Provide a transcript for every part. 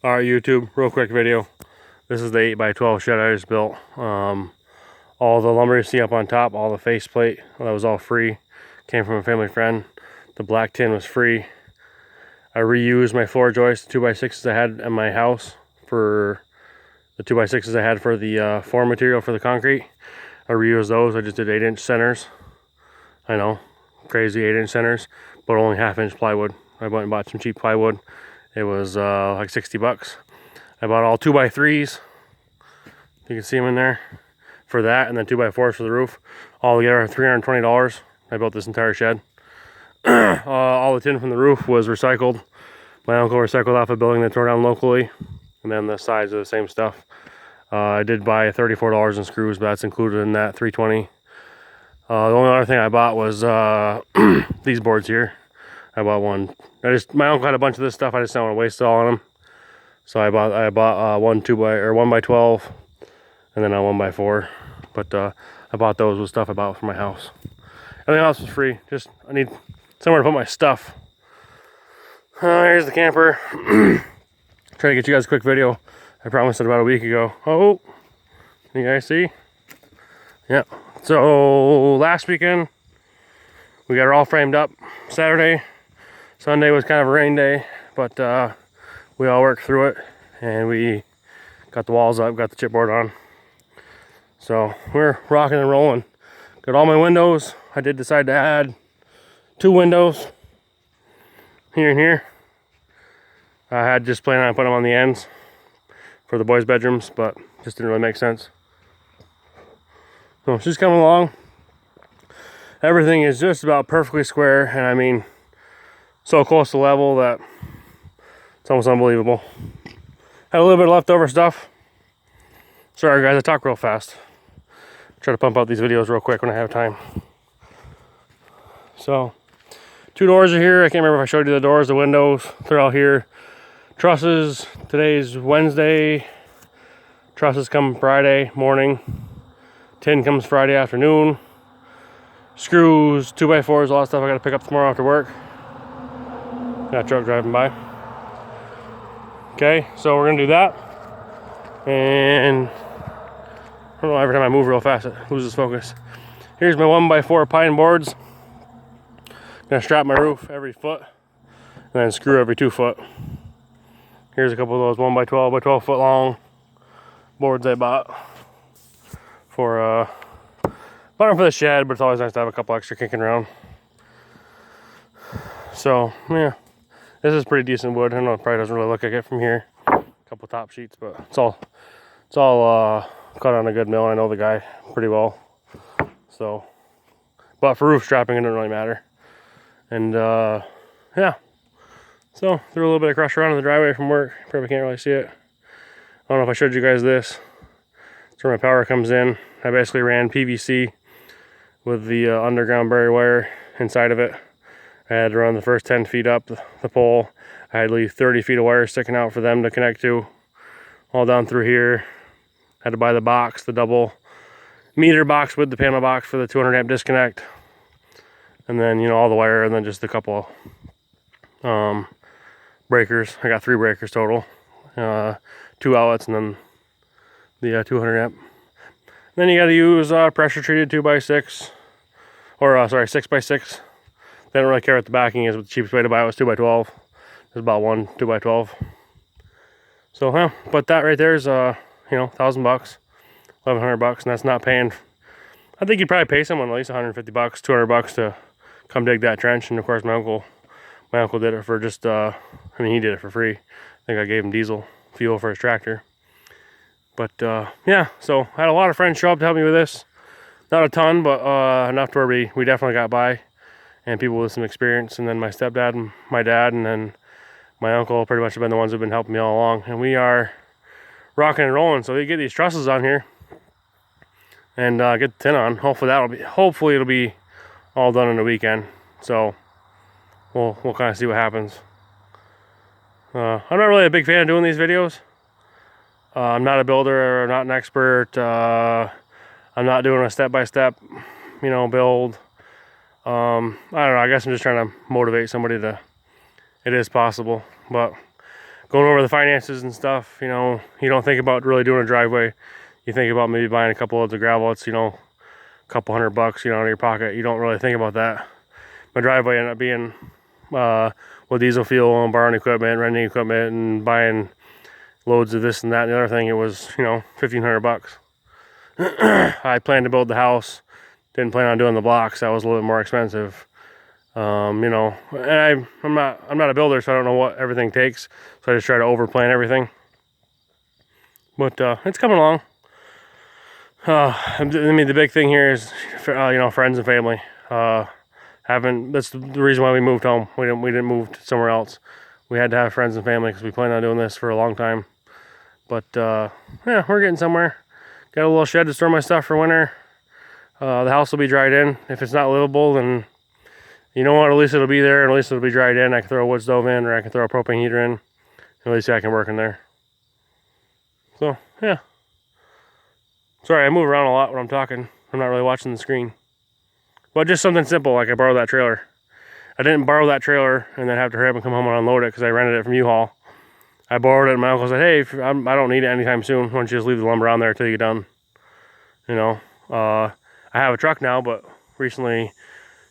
Alright YouTube, real quick video. This is the 8x12 shed I just built. All the lumber you see up on top, all the faceplate, that was all free. Came from a family friend. The black tin was free. I reused my floor joists, 2x6s I had at my house for the 2x6s I had for the form material for the concrete. I reused those. I just did 8-inch centers. I know, crazy 8-inch centers, but only 1/2-inch plywood. I went and bought some cheap plywood. It was like 60 bucks. I bought all 2x3s. You can see them in there for that, and then 2x4s for the roof. All together, $320. I built this entire shed. All the tin from the roof was recycled. My uncle recycled off a building that tore down locally, and then the sides are the same stuff. I did buy $34 in screws, but that's included in that $320. The only other thing I bought was these boards here. I bought one. My uncle had a bunch of this stuff. I just don't want to waste it all on him. So I bought one 1x12, and then a 1x4. But I bought those with stuff I bought for my house. Everything else was free. Just I need somewhere to put my stuff. Here's the camper. Try to get you guys a quick video. I promised it about a week ago. Oh, you guys see? Yeah. So last weekend we got her all framed up. Saturday, Sunday was kind of a rain day, but we all worked through it, and we got the walls up, got the chipboard on. So we're rocking and rolling. Got all my windows. I did decide to add 2 windows here and here. I had just planned on putting them on the ends for the boys' bedrooms, but just didn't really make sense. So she's coming along. Everything is just about perfectly square, and I mean, so close to level that it's almost unbelievable. Had a little bit of leftover stuff. Sorry guys, I talk real fast. Try to pump out these videos real quick when I have time. So, 2 doors are here. I can't remember if I showed you the doors, the windows. They're all here. Trusses, today's Wednesday. Trusses come Friday morning. Tin comes Friday afternoon. Screws, 2x4s, a lot of stuff I gotta pick up tomorrow after work. Got a truck driving by. Okay, so we're gonna do that. And I don't know, every time I move real fast it loses focus. Here's my 1x4 pine boards. Gonna strap my roof every foot and then screw every 2 foot. Here's a couple of those 1x12 by 12 foot long boards I bought for bought them for the shed, but it's always nice to have a couple extra kicking around. So yeah, this is pretty decent wood. I know it probably doesn't really look like it from here. A couple top sheets, but it's all cut on a good mill. I know the guy pretty well. So, but for roof strapping, it doesn't really matter. And yeah, so threw a little bit of crusher on in the driveway from work. Probably can't really see it. I don't know if I showed you guys this. That's where my power comes in. I basically ran PVC with the underground buried wire inside of it. I had to run the first 10 feet up the pole. I had to leave 30 feet of wire sticking out for them to connect to. All down through here. Had to buy the box, the double meter box with the panel box for the 200 amp disconnect. And then, you know, all the wire, and then just a couple breakers. I got 3 breakers total. 2 outlets, and then the 200 amp. Then you got to use pressure treated 2x6, or sorry, 6x6. They don't really care what the backing is, but the cheapest way to buy it was 2x12. There's about one 2x12. So, yeah, but that right there is, you know, $1,000, $1,100, and that's not paying. I think you'd probably pay someone at least $150, $200 to come dig that trench. And of course, my uncle did it for just, I mean, he did it for free. I think I gave him diesel fuel for his tractor. But yeah, so I had a lot of friends show up to help me with this. Not a ton, but enough to where we definitely got by. And people with some experience, and then my stepdad and my dad, and then my uncle pretty much have been the ones who've been helping me all along. And we are rocking and rolling. So we get these trusses on here and get the tin on. Hopefully it'll be all done in a weekend. So we'll kind of see what happens. I'm not really a big fan of doing these videos. I'm not a builder, or not an expert. I'm not doing a step-by-step, you know, build. I don't know, I guess I'm just trying to motivate somebody to, it is possible. But going over the finances and stuff, you know, you don't think about really doing a driveway. You think about maybe buying a couple loads of gravel. It's, you know, a couple $100, you know, in your pocket. You don't really think about that. My driveway ended up being with diesel fuel and borrowing equipment, renting equipment, and buying loads of this and that and the other thing. It was, you know, $1,500. I planned to build the house. Didn't plan on doing the blocks. That was a little bit more expensive. You know, and I'm not a builder, so I don't know what everything takes. So I just try to over plan everything. But it's coming along. I mean, the big thing here is, you know, friends and family. That's the reason why we moved home. We didn't move to somewhere else. We had to have friends and family because we planned on doing this for a long time. But yeah, we're getting somewhere. Got a little shed to store my stuff for winter. The house will be dried in. If it's not livable, then you know what? At least it'll be there, and at least it'll be dried in. I can throw a wood stove in, or I can throw a propane heater in. At least I can work in there. So yeah. Sorry, I move around a lot when I'm talking. I'm not really watching the screen. But just something simple, like I borrowed that trailer. I didn't borrow that trailer and then have to hurry up and come home and unload it because I rented it from U-Haul. I borrowed it, and my uncle said, hey, I don't need it anytime soon. Why don't you just leave the lumber on there until you get done? You know, I have a truck now, but recently,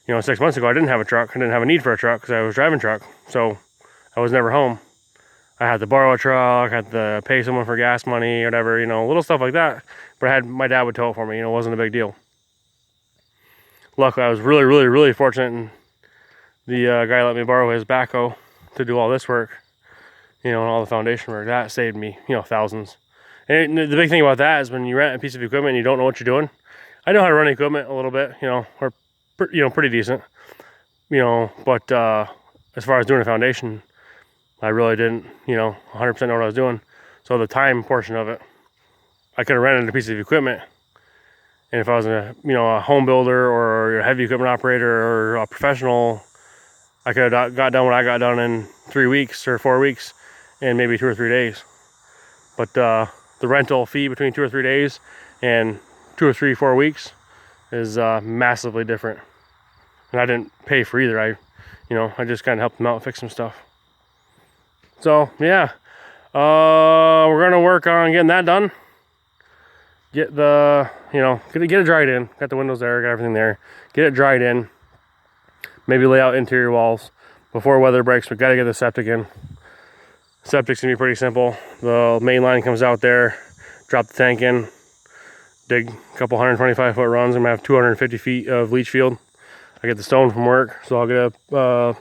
you know, 6 months ago, I didn't have a truck. I didn't have a need for a truck because I was driving truck. So I was never home. I had to borrow a truck, had to pay someone for gas money, or whatever, you know, little stuff like that. But my dad would tow it for me, you know, it wasn't a big deal. Luckily, I was really, really, really fortunate, and the guy let me borrow his backhoe to do all this work, you know, and all the foundation work. That saved me, you know, thousands. And the big thing about that is when you rent a piece of equipment and you don't know what you're doing. I know how to run equipment a little bit, you know, or, you know, pretty decent, you know, but as far as doing a foundation, I really didn't, you know, 100% know what I was doing. So the time portion of it, I could have rented a piece of equipment. And if I was a home builder or a heavy equipment operator or a professional, I could have got done what I got done in 3 weeks or 4 weeks and maybe 2 or 3 days. But the rental fee between 2 or 3 days and 2 or 3, 4 weeks is massively different. And I didn't pay for either. I just kind of helped them out, fix some stuff. So yeah, we're gonna work on getting that done. Get it dried in. Got the windows there, got everything there. Get it dried in. Maybe lay out interior walls before weather breaks. We gotta get the septic in. Septic's gonna be pretty simple. The main line comes out there, drop the tank in, dig a couple 125-foot runs. I'm gonna have 250 feet of leach field. I get the stone from work, so I'll get I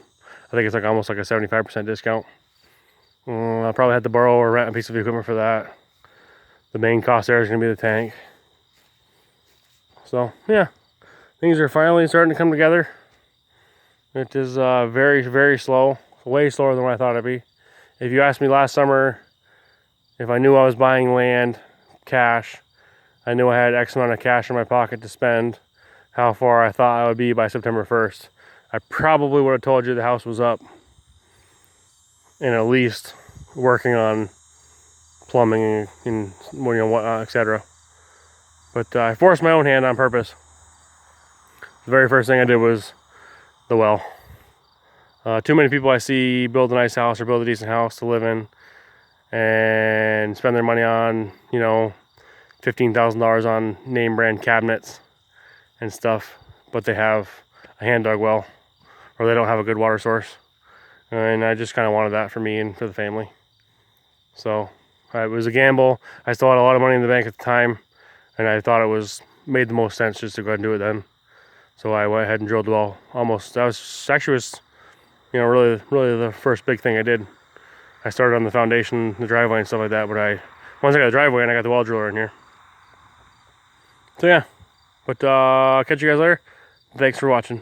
think it's like almost like a 75% discount. I'll probably have to borrow or rent a piece of equipment for that. The main cost there is going to be the tank. So yeah, things are finally starting to come together. It is very, very slow. Way slower than what I thought it'd be. If you asked me last summer if I knew I was buying land cash, I knew I had X amount of cash in my pocket to spend, how far I thought I would be by September 1st, I probably would have told you the house was up and at least working on plumbing and whatnot, etc. But I forced my own hand on purpose. The very first thing I did was the well. Too many people I see build a nice house or build a decent house to live in and spend their money on, $15,000 on name brand cabinets and stuff, but they have a hand dug well or they don't have a good water source. And I just kind of wanted that for me and for the family. So it was a gamble. I still had a lot of money in the bank at the time, and I thought it made the most sense just to go ahead and do it then. So I went ahead and drilled the well. That was really, really the first big thing I did. I started on the foundation, the driveway and stuff like that, but once I got the driveway and I got the well driller in here. So yeah, but I'll catch you guys later. Thanks for watching.